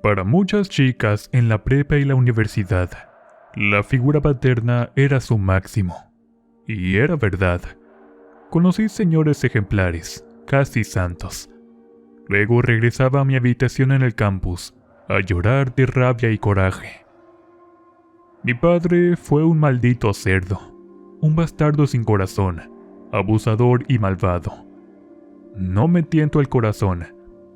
Para muchas chicas en la prepa y la universidad, la figura paterna era su máximo. Y era verdad. Conocí señores ejemplares, casi santos. Luego regresaba a mi habitación en el campus, a llorar de rabia y coraje. Mi padre fue un maldito cerdo, un bastardo sin corazón, abusador y malvado. No me tiento el corazón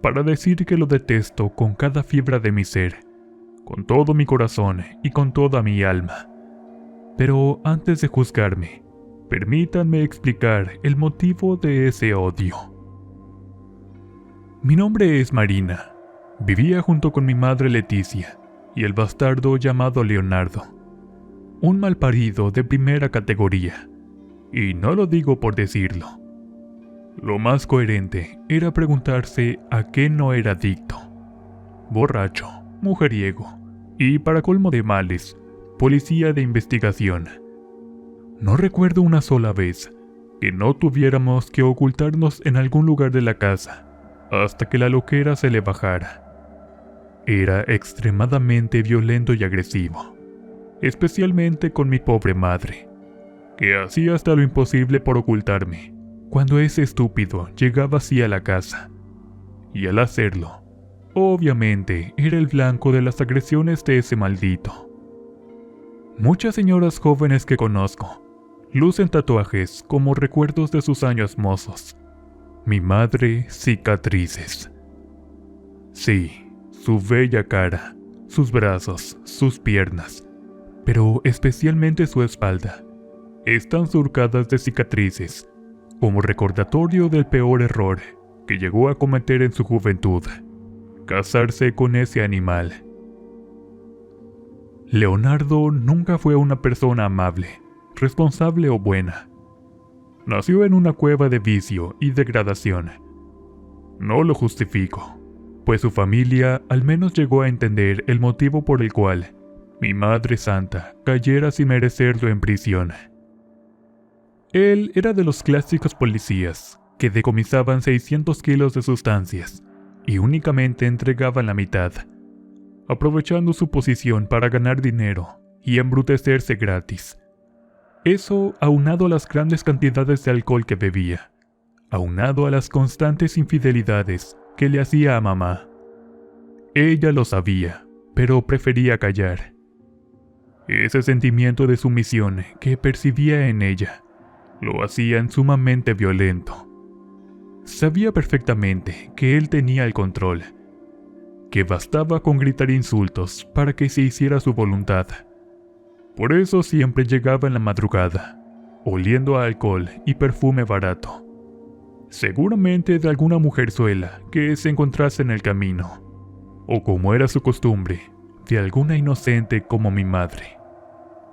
para decir que lo detesto con cada fibra de mi ser, con todo mi corazón y con toda mi alma. Pero antes de juzgarme, permítanme explicar el motivo de ese odio. Mi nombre es Marina. Vivía junto con mi madre Leticia y el bastardo llamado Leonardo. Un malparido de primera categoría. Y no lo digo por decirlo. Lo más coherente era preguntarse a qué no era adicto. Borracho, mujeriego y, para colmo de males, policía de investigación. No recuerdo una sola vez que no tuviéramos que ocultarnos en algún lugar de la casa hasta que la loquera se le bajara. Era extremadamente violento y agresivo, especialmente con mi pobre madre, que hacía hasta lo imposible por ocultarme cuando ese estúpido llegaba así a la casa. Y al hacerlo, obviamente era el blanco de las agresiones de ese maldito. Muchas señoras jóvenes que conozco lucen tatuajes como recuerdos de sus años mozos. Mi madre, cicatrices. Sí, su bella cara, sus brazos, sus piernas, pero especialmente su espalda, están surcadas de cicatrices, como recordatorio del peor error que llegó a cometer en su juventud: casarse con ese animal. Leonardo nunca fue una persona amable, responsable o buena. Nació en una cueva de vicio y degradación. No lo justifico, pues su familia al menos llegó a entender el motivo por el cual mi madre santa cayera sin merecerlo en prisión. Él era de los clásicos policías que decomisaban 600 kilos de sustancias y únicamente entregaban la mitad, aprovechando su posición para ganar dinero y embrutecerse gratis. Eso aunado a las grandes cantidades de alcohol que bebía, aunado a las constantes infidelidades que le hacía a mamá. Ella lo sabía, pero prefería callar. Ese sentimiento de sumisión que percibía en ella lo hacían sumamente violento. Sabía perfectamente que él tenía el control, que bastaba con gritar insultos para que se hiciera su voluntad. Por eso siempre llegaba en la madrugada, oliendo a alcohol y perfume barato. Seguramente de alguna mujerzuela que se encontrase en el camino, o como era su costumbre, de alguna inocente como mi madre,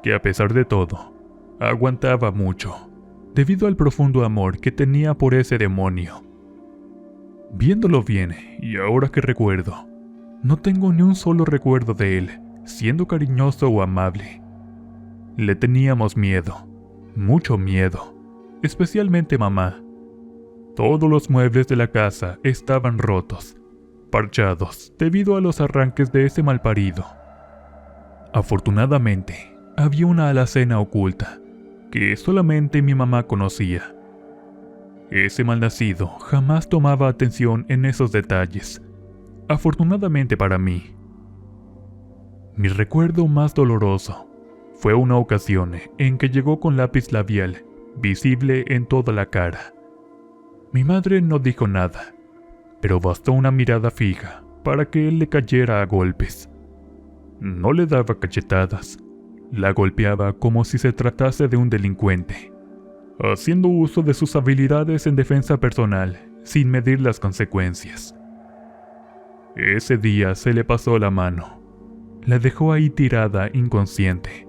que a pesar de todo, aguantaba mucho, debido al profundo amor que tenía por ese demonio. Viéndolo bien, y ahora que recuerdo, no tengo ni un solo recuerdo de él, siendo cariñoso o amable. Le teníamos miedo, mucho miedo, especialmente mamá. Todos los muebles de la casa estaban rotos, parchados, debido a los arranques de ese malparido. Afortunadamente, había una alacena oculta, que solamente mi mamá conocía. Ese malnacido jamás tomaba atención en esos detalles, afortunadamente para mí. Mi recuerdo más doloroso fue una ocasión en que llegó con lápiz labial visible en toda la cara. Mi madre no dijo nada, pero bastó una mirada fija para que él le cayera a golpes. No le daba cachetadas, la golpeaba como si se tratase de un delincuente, haciendo uso de sus habilidades en defensa personal sin medir las consecuencias. Ese día se le pasó la mano, la dejó ahí tirada inconsciente.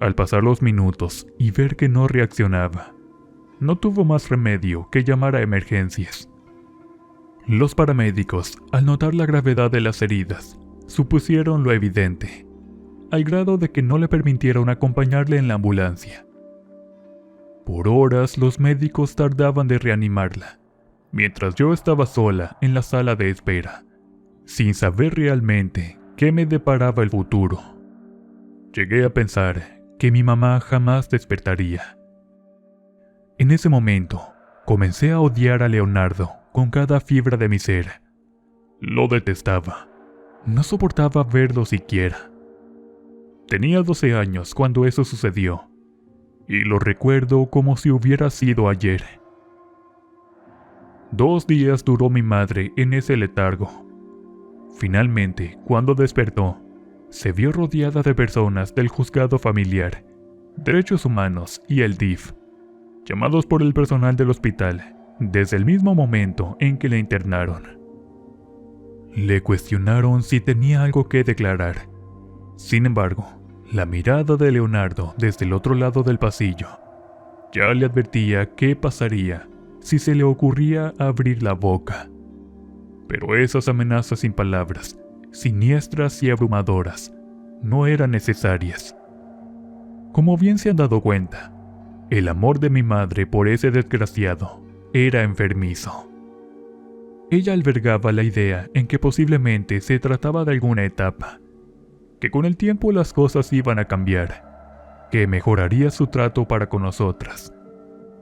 Al pasar los minutos y ver que no reaccionaba, no tuvo más remedio que llamar a emergencias. Los paramédicos, al notar la gravedad de las heridas, supusieron lo evidente, al grado de que no le permitieron acompañarle en la ambulancia. Por horas los médicos tardaban de reanimarla, mientras yo estaba sola en la sala de espera, sin saber realmente qué me deparaba el futuro. Llegué a pensar que mi mamá jamás despertaría. En ese momento, comencé a odiar a Leonardo con cada fibra de mi ser. Lo detestaba. No soportaba verlo siquiera. Tenía 12 años cuando eso sucedió, y lo recuerdo como si hubiera sido ayer. 2 días duró mi madre en ese letargo. Finalmente, cuando despertó, se vio rodeada de personas del Juzgado Familiar, Derechos Humanos y el DIF, llamados por el personal del hospital desde el mismo momento en que le internaron. Le cuestionaron si tenía algo que declarar. Sin embargo, la mirada de Leonardo desde el otro lado del pasillo ya le advertía qué pasaría si se le ocurría abrir la boca. Pero esas amenazas sin palabras, siniestras y abrumadoras, no eran necesarias. Como bien se han dado cuenta, el amor de mi madre por ese desgraciado era enfermizo. Ella albergaba la idea en que posiblemente se trataba de alguna etapa, que con el tiempo las cosas iban a cambiar, que mejoraría su trato para con nosotras.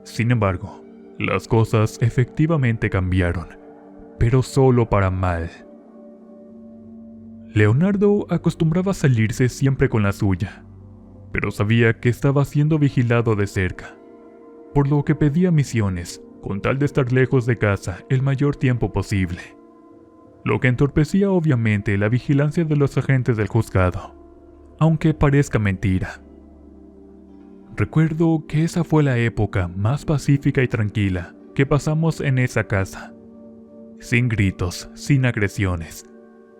Sin embargo, las cosas efectivamente cambiaron, pero solo para mal. Leonardo acostumbraba a salirse siempre con la suya, pero sabía que estaba siendo vigilado de cerca, por lo que pedía misiones con tal de estar lejos de casa el mayor tiempo posible, lo que entorpecía obviamente la vigilancia de los agentes del juzgado, aunque parezca mentira. Recuerdo que esa fue la época más pacífica y tranquila que pasamos en esa casa, sin gritos, sin agresiones,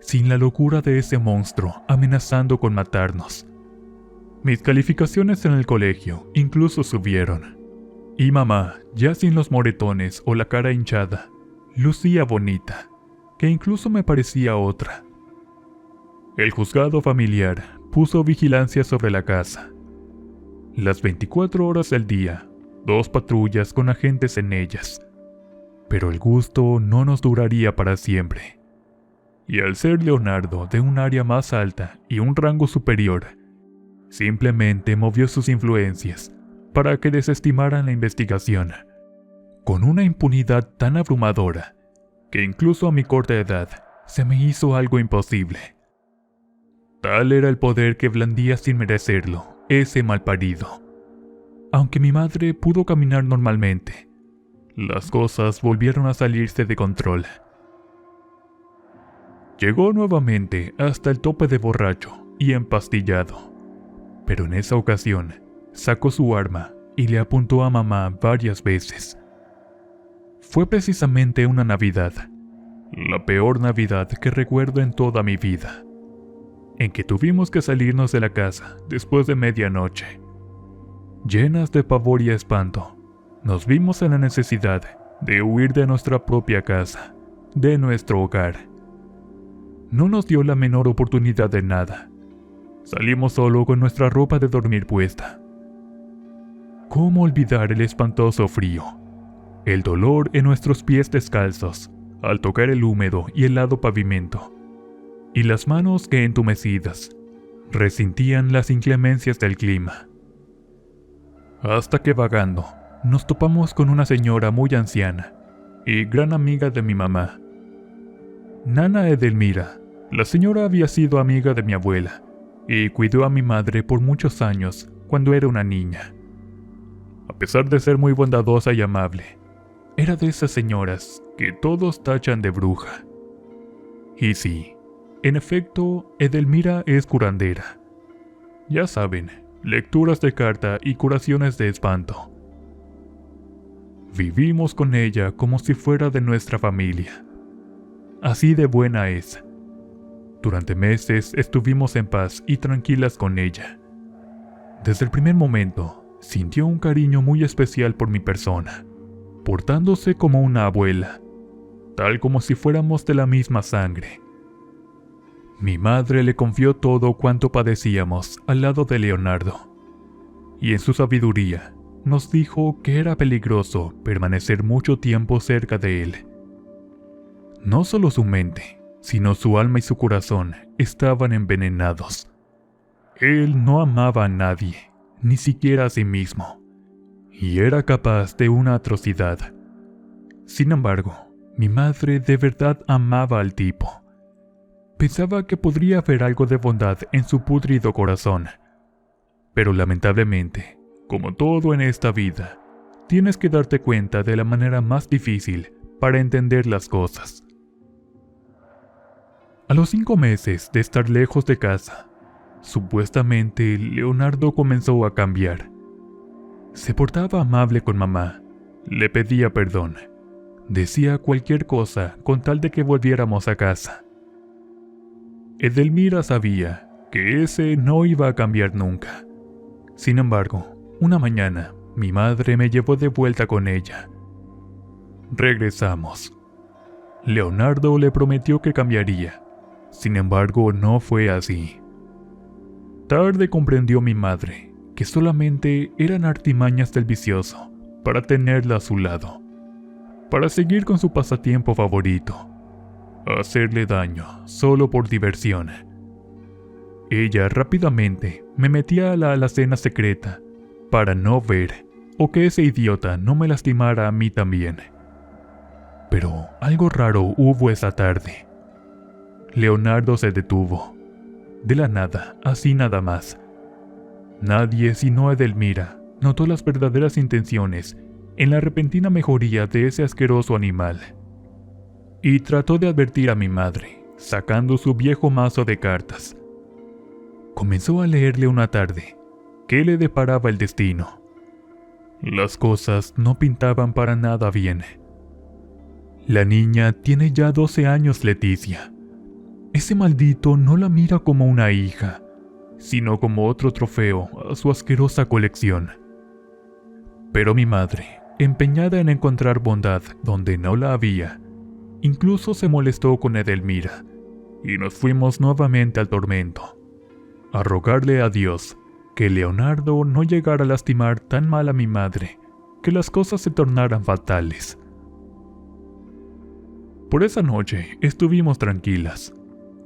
sin la locura de ese monstruo amenazando con matarnos. Mis calificaciones en el colegio incluso subieron, y mamá, ya sin los moretones o la cara hinchada, lucía bonita, que incluso me parecía otra. El juzgado familiar puso vigilancia sobre la casa. Las 24 horas del día, 2 patrullas con agentes en ellas. Pero el gusto no nos duraría para siempre. Y al ser Leonardo de un área más alta y un rango superior, simplemente movió sus influencias para que desestimaran la investigación, con una impunidad tan abrumadora que incluso a mi corta edad se me hizo algo imposible. Tal era el poder que blandía sin merecerlo ese malparido. Aunque mi madre pudo caminar normalmente, las cosas volvieron a salirse de control. Llegó nuevamente hasta el tope de borracho y empastillado, pero en esa ocasión sacó su arma y le apuntó a mamá varias veces. Fue precisamente una Navidad, la peor Navidad que recuerdo en toda mi vida, en que tuvimos que salirnos de la casa después de medianoche. Llenas de pavor y espanto, nos vimos en la necesidad de huir de nuestra propia casa, de nuestro hogar. No nos dio la menor oportunidad de nada. Salimos solo con nuestra ropa de dormir puesta. ¿Cómo olvidar el espantoso frío? El dolor en nuestros pies descalzos al tocar el húmedo y helado pavimento, y las manos que entumecidas resentían las inclemencias del clima. Hasta que vagando, nos topamos con una señora muy anciana y gran amiga de mi mamá. Nana Edelmira. La señora había sido amiga de mi abuela y cuidó a mi madre por muchos años cuando era una niña. A pesar de ser muy bondadosa y amable, era de esas señoras que todos tachan de bruja. Y sí, en efecto, Edelmira es curandera. Ya saben, lecturas de carta y curaciones de espanto. Vivimos con ella como si fuera de nuestra familia. Así de buena es. Durante meses estuvimos en paz y tranquilas con ella. Desde el primer momento, sintió un cariño muy especial por mi persona, portándose como una abuela, tal como si fuéramos de la misma sangre. Mi madre le confió todo cuanto padecíamos al lado de Leonardo, y en su sabiduría nos dijo que era peligroso permanecer mucho tiempo cerca de él. No solo su mente, sino su alma y su corazón estaban envenenados. Él no amaba a nadie, ni siquiera a sí mismo, y era capaz de una atrocidad. Sin embargo, mi madre de verdad amaba al tipo. Pensaba que podría haber algo de bondad en su pútrido corazón. Pero lamentablemente, como todo en esta vida, tienes que darte cuenta de la manera más difícil para entender las cosas. A los 5 meses de estar lejos de casa, supuestamente Leonardo comenzó a cambiar. Se portaba amable con mamá, le pedía perdón, decía cualquier cosa con tal de que volviéramos a casa. Edelmira sabía que ese no iba a cambiar nunca. Sin embargo, una mañana, mi madre me llevó de vuelta con ella. Regresamos. Leonardo le prometió que cambiaría. Sin embargo, no fue así. Tarde comprendió mi madre que solamente eran artimañas del vicioso para tenerla a su lado, para seguir con su pasatiempo favorito, hacerle daño solo por diversión. Ella rápidamente me metía a la alacena secreta para no ver o que ese idiota no me lastimara a mí también. Pero algo raro hubo esa tarde. Leonardo se detuvo. De la nada, así nada más. Nadie sino Edelmira notó las verdaderas intenciones en la repentina mejoría de ese asqueroso animal. Y trató de advertir a mi madre, sacando su viejo mazo de cartas. Comenzó a leerle una tarde qué le deparaba el destino. Las cosas no pintaban para nada bien. La niña tiene ya 12 años, Leticia. Ese maldito no la mira como una hija, sino como otro trofeo a su asquerosa colección. Pero mi madre, empeñada en encontrar bondad donde no la había, incluso se molestó con Edelmira, y nos fuimos nuevamente al tormento, a rogarle a Dios que Leonardo no llegara a lastimar tan mal a mi madre, que las cosas se tornaran fatales. Por esa noche estuvimos tranquilas.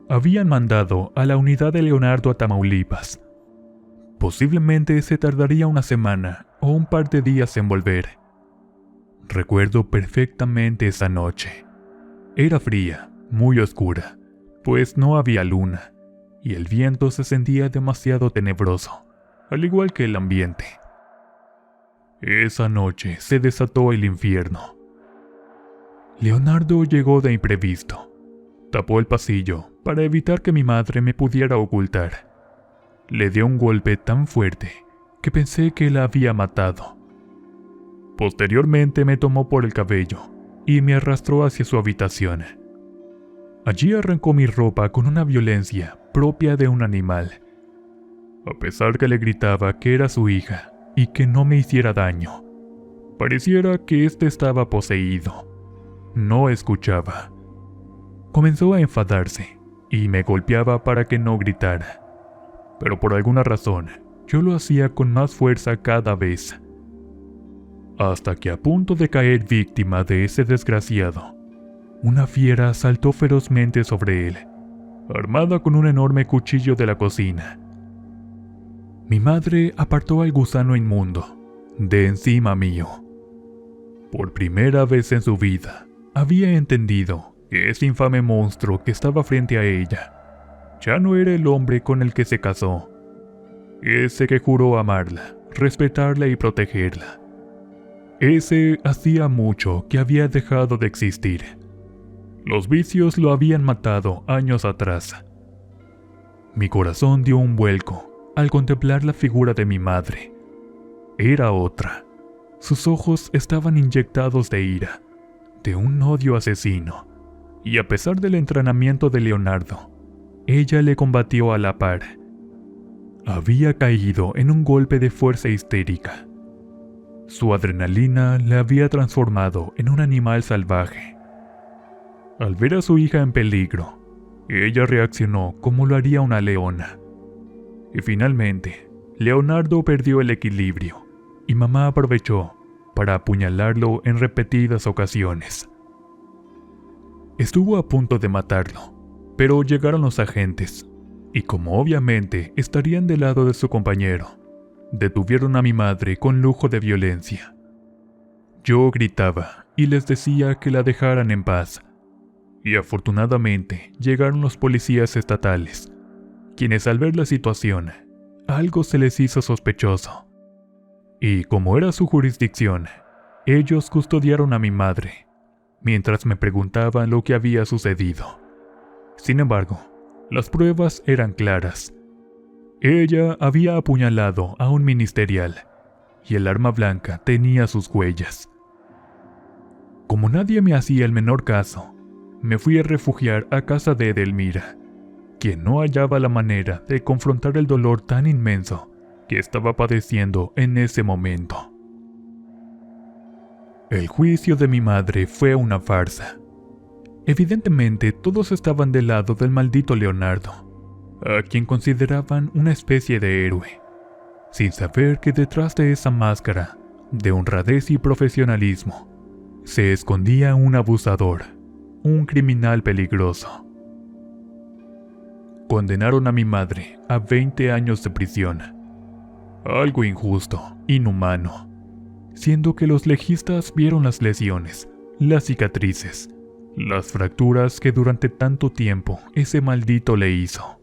Habían mandado a la unidad de Leonardo a Tamaulipas. Posiblemente se tardaría una semana o un par de días en volver. Recuerdo perfectamente esa noche. Era fría, muy oscura, pues no había luna, y el viento se sentía demasiado tenebroso, al igual que el ambiente. Esa noche se desató el infierno. Leonardo llegó de imprevisto. Tapó el pasillo para evitar que mi madre me pudiera ocultar. Le dio un golpe tan fuerte que pensé que la había matado. Posteriormente me tomó por el cabello y me arrastró hacia su habitación. Allí arrancó mi ropa con una violencia propia de un animal. A pesar que le gritaba que era su hija y que no me hiciera daño, pareciera que éste estaba poseído. No escuchaba. Comenzó a enfadarse y me golpeaba para que no gritara. Pero por alguna razón, yo lo hacía con más fuerza cada vez. Hasta que a punto de caer víctima de ese desgraciado, una fiera saltó ferozmente sobre él, armada con un enorme cuchillo de la cocina. Mi madre apartó al gusano inmundo de encima mío. Por primera vez en su vida, había entendido que ese infame monstruo que estaba frente a ella ya no era el hombre con el que se casó, ese que juró amarla, respetarla y protegerla. Ese hacía mucho que había dejado de existir. Los vicios lo habían matado años atrás. Mi corazón dio un vuelco al contemplar la figura de mi madre. Era otra. Sus ojos estaban inyectados de ira, de un odio asesino, y a pesar del entrenamiento de Leonardo, ella le combatió a la par. Había caído en un golpe de fuerza histérica. Su adrenalina la había transformado en un animal salvaje. Al ver a su hija en peligro, ella reaccionó como lo haría una leona. Y finalmente, Leonardo perdió el equilibrio, y mamá aprovechó para apuñalarlo en repetidas ocasiones. Estuvo a punto de matarlo, Pero llegaron los agentes, y como obviamente estarían del lado de su compañero, detuvieron a mi madre con lujo de violencia. Yo gritaba y les decía que la dejaran en paz, y afortunadamente llegaron los policías estatales, quienes al ver la situación, algo se les hizo sospechoso. Y como era su jurisdicción, ellos custodiaron a mi madre, mientras me preguntaban lo que había sucedido. Sin embargo, las pruebas eran claras. Ella había apuñalado a un ministerial, y el arma blanca tenía sus huellas. Como nadie me hacía el menor caso, me fui a refugiar a casa de Edelmira, quien no hallaba la manera de confrontar el dolor tan inmenso que estaba padeciendo en ese momento. El juicio de mi madre fue una farsa. Evidentemente todos estaban del lado del maldito Leonardo, a quien consideraban una especie de héroe, sin saber que detrás de esa máscara de honradez y profesionalismo se escondía un abusador, un criminal peligroso. Condenaron a mi madre a 20 años de prisión, algo injusto, inhumano, siendo que los legistas vieron las lesiones, las cicatrices, las fracturas que durante tanto tiempo ese maldito le hizo.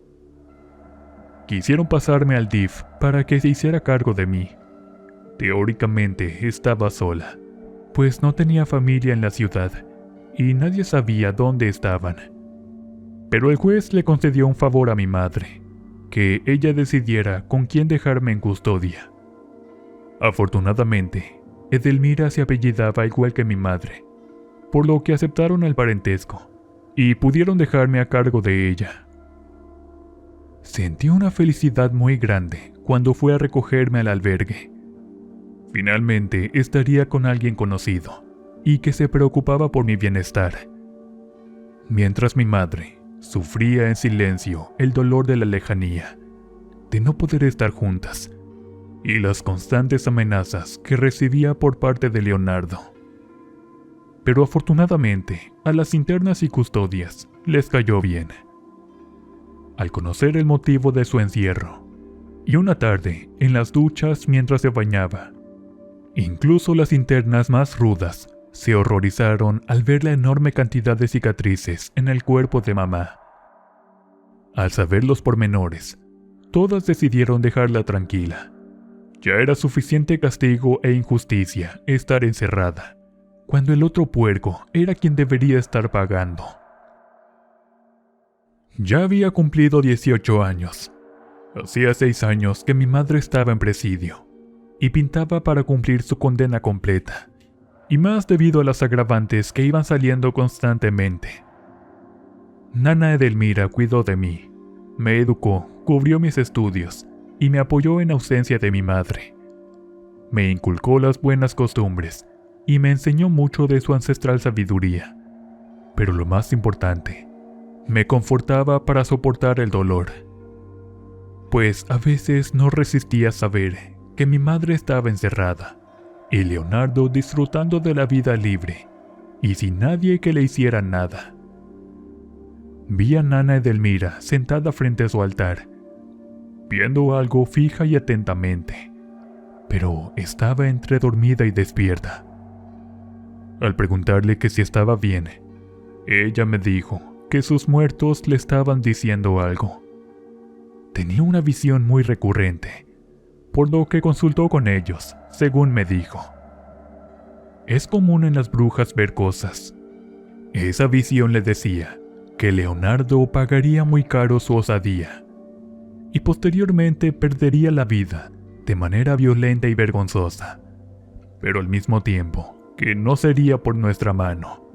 Quisieron pasarme al DIF para que se hiciera cargo de mí. Teóricamente estaba sola, pues no tenía familia en la ciudad y nadie sabía dónde estaban. Pero el juez le concedió un favor a mi madre, que ella decidiera con quién dejarme en custodia. Afortunadamente, Edelmira se apellidaba igual que mi madre, por lo que aceptaron el parentesco y pudieron dejarme a cargo de ella. Sentí una felicidad muy grande cuando fue a recogerme al albergue. Finalmente estaría con alguien conocido y que se preocupaba por mi bienestar. Mientras mi madre sufría en silencio el dolor de la lejanía, de no poder estar juntas, y las constantes amenazas que recibía por parte de Leonardo. Pero afortunadamente, a las internas y custodias les cayó bien. Al conocer el motivo de su encierro, y una tarde en las duchas mientras se bañaba, incluso las internas más rudas se horrorizaron al ver la enorme cantidad de cicatrices en el cuerpo de mamá. Al saber los pormenores, todas decidieron dejarla tranquila. Ya era suficiente castigo e injusticia estar encerrada, cuando el otro puerco era quien debería estar pagando. Ya había cumplido 18 años. Hacía 6 años que mi madre estaba en presidio, y pintaba para cumplir su condena completa, y más debido a las agravantes que iban saliendo constantemente. Nana Edelmira cuidó de mí, me educó, cubrió mis estudios y me apoyó en ausencia de mi madre. Me inculcó las buenas costumbres y me enseñó mucho de su ancestral sabiduría. Pero lo más importante, me confortaba para soportar el dolor. Pues a veces no resistía saber que mi madre estaba encerrada y Leonardo disfrutando de la vida libre y sin nadie que le hiciera nada. Vi a Nana Edelmira sentada frente a su altar, viendo algo fija y atentamente, pero estaba entre dormida y despierta. Al preguntarle que si estaba bien, ella me dijo que sus muertos le estaban diciendo algo. Tenía una visión muy recurrente, por lo que consultó con ellos, según me dijo. Es común en las brujas ver cosas. Esa visión le decía que Leonardo pagaría muy caro su osadía, y posteriormente perdería la vida de manera violenta y vergonzosa, pero al mismo tiempo que no sería por nuestra mano.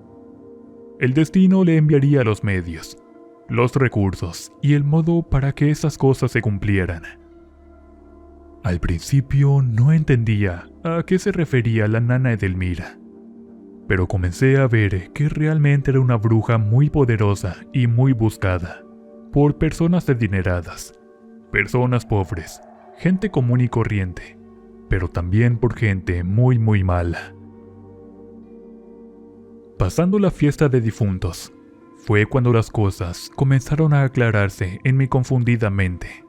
El destino le enviaría los medios, los recursos y el modo para que esas cosas se cumplieran. Al principio no entendía a qué se refería la Nana Edelmira, pero comencé a ver que realmente era una bruja muy poderosa y muy buscada por personas adineradas, personas pobres, gente común y corriente, pero también por gente muy mala. Pasando la fiesta de difuntos, Fue cuando las cosas comenzaron a aclararse en mi confundida mente.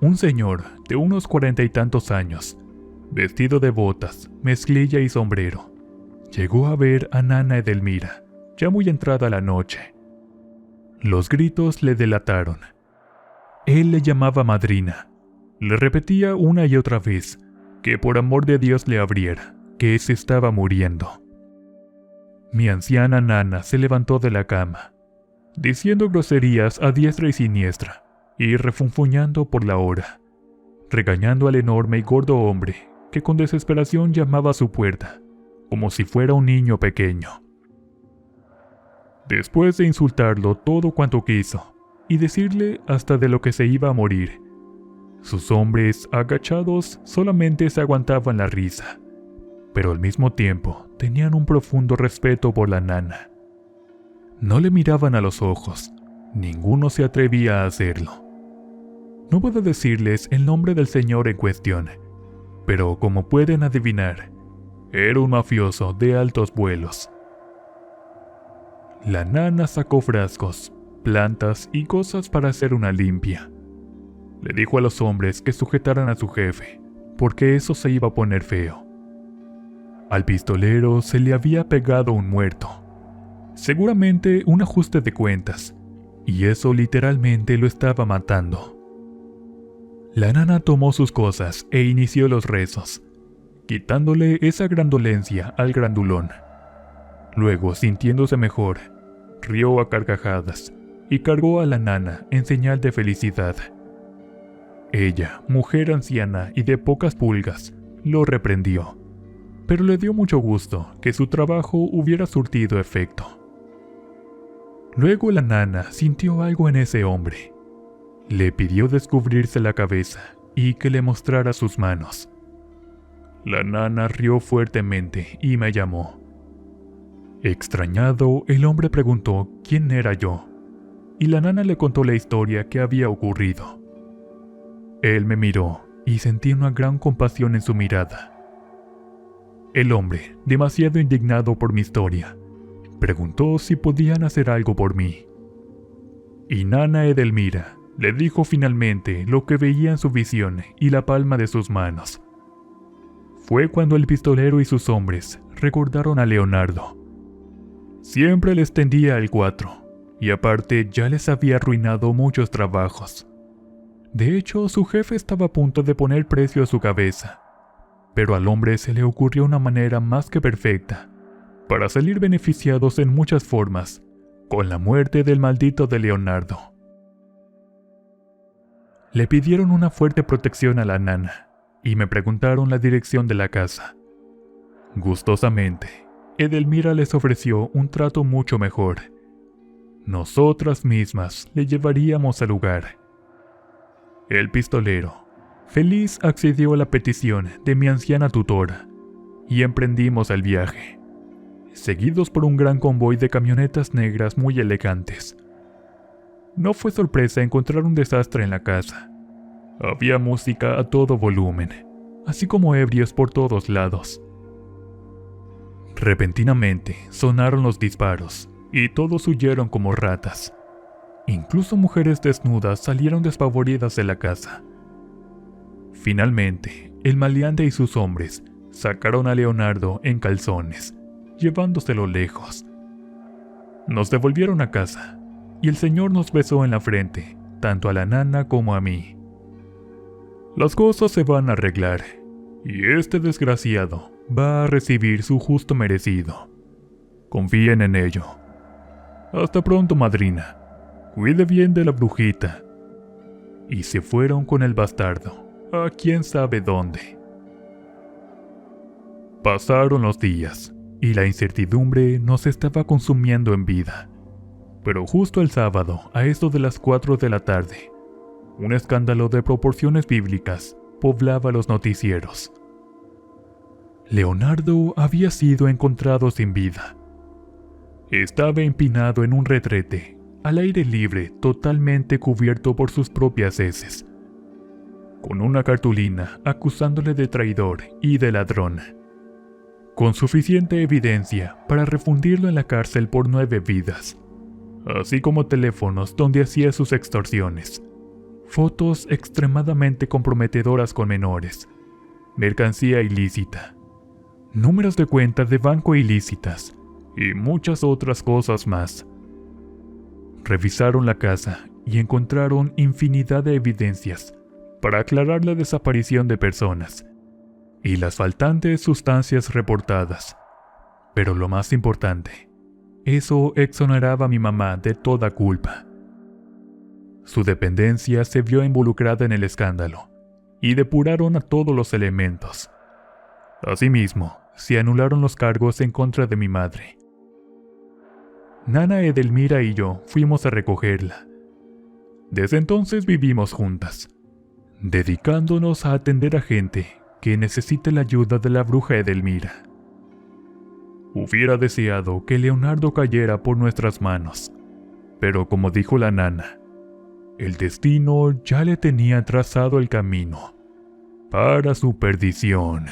Un señor de unos 40 y tantos años, vestido de botas, mezclilla y sombrero, llegó a ver a Nana Edelmira, ya muy entrada la noche. Los gritos le delataron. Él le llamaba madrina. Le repetía una y otra vez que por amor de Dios le abriera, que se estaba muriendo. Mi anciana Nana se levantó de la cama, diciendo groserías a diestra y siniestra, y refunfuñando por la hora, regañando al enorme y gordo hombre que con desesperación llamaba a su puerta, como si fuera un niño pequeño. Después de insultarlo todo cuanto quiso, y decirle hasta de lo que se iba a morir, sus hombres agachados solamente se aguantaban la risa, pero al mismo tiempo tenían un profundo respeto por la Nana. No le miraban a los ojos, ninguno se atrevía a hacerlo. No puedo decirles el nombre del señor en cuestión, pero como pueden adivinar, era un mafioso de altos vuelos. La Nana sacó frascos, plantas y cosas para hacer una limpia. Le dijo a los hombres que sujetaran a su jefe, porque eso se iba a poner feo. Al pistolero se le había pegado un muerto, seguramente un ajuste de cuentas, y eso literalmente lo estaba matando. La Nana tomó sus cosas e inició los rezos, quitándole esa gran dolencia al grandulón. Luego, sintiéndose mejor, rió a carcajadas y cargó a la Nana en señal de felicidad. Ella, mujer anciana y de pocas pulgas, lo reprendió, pero le dio mucho gusto que su trabajo hubiera surtido efecto. Luego la Nana sintió algo en ese hombre. Le pidió descubrirse la cabeza y que le mostrara sus manos. La Nana rió fuertemente y me llamó. Extrañado, el hombre preguntó quién era yo, y la Nana le contó la historia que había ocurrido. Él me miró y sentí una gran compasión en su mirada. El hombre, demasiado indignado por mi historia, preguntó si podían hacer algo por mí. Y Nana Edelmira le dijo finalmente lo que veía en su visión y la palma de sus manos. Fue cuando el pistolero y sus hombres recordaron a Leonardo. Siempre les tendía el 4, y aparte ya les había arruinado muchos trabajos. De hecho, su jefe estaba a punto de poner precio a su cabeza, pero al hombre se le ocurrió una manera más que perfecta para salir beneficiados en muchas formas con la muerte del maldito de Leonardo. Le pidieron una fuerte protección a la Nana y me preguntaron la dirección de la casa. Gustosamente, Edelmira les ofreció un trato mucho mejor. Nosotras mismas le llevaríamos al lugar. El pistolero, feliz, accedió a la petición de mi anciana tutora y emprendimos el viaje, seguidos por un gran convoy de camionetas negras muy elegantes. No fue sorpresa encontrar un desastre en la casa. Había música a todo volumen, así como ebrios por todos lados. Repentinamente sonaron los disparos y todos huyeron como ratas. Incluso mujeres desnudas salieron despavoridas de la casa. Finalmente, el maleante y sus hombres sacaron a Leonardo en calzones, llevándoselo lejos. Nos devolvieron a casa, y el señor nos besó en la frente, tanto a la Nana como a mí. Las cosas se van a arreglar, y este desgraciado va a recibir su justo merecido. Confíen en ello. Hasta pronto, madrina. Cuide bien de la brujita. Y se fueron con el bastardo, a quién sabe dónde. Pasaron los días, y la incertidumbre nos estaba consumiendo en vida. Pero justo el sábado, a eso de las 4 de la tarde, un escándalo de proporciones bíblicas poblaba los noticieros. Leonardo había sido encontrado sin vida. Estaba empinado en un retrete, al aire libre, totalmente cubierto por sus propias heces, con una cartulina acusándole de traidor y de ladrón. con suficiente evidencia para refundirlo en la cárcel por 9 vidas, así como teléfonos donde hacía sus extorsiones, fotos extremadamente comprometedoras con menores, mercancía ilícita, números de cuentas de banco ilícitas y muchas otras cosas más. Revisaron la casa y encontraron infinidad de evidencias para aclarar la desaparición de personas y las faltantes sustancias reportadas. Pero lo más importante, eso exoneraba a mi mamá de toda culpa. Su dependencia se vio involucrada en el escándalo y depuraron a todos los elementos. Asimismo, se anularon los cargos en contra de mi madre. Nana Edelmira y yo fuimos a recogerla. Desde entonces vivimos juntas, dedicándonos a atender a gente que necesite la ayuda de la bruja Edelmira. Hubiera deseado que Leonardo cayera por nuestras manos, pero como dijo la nana, el destino ya le tenía trazado el camino para su perdición.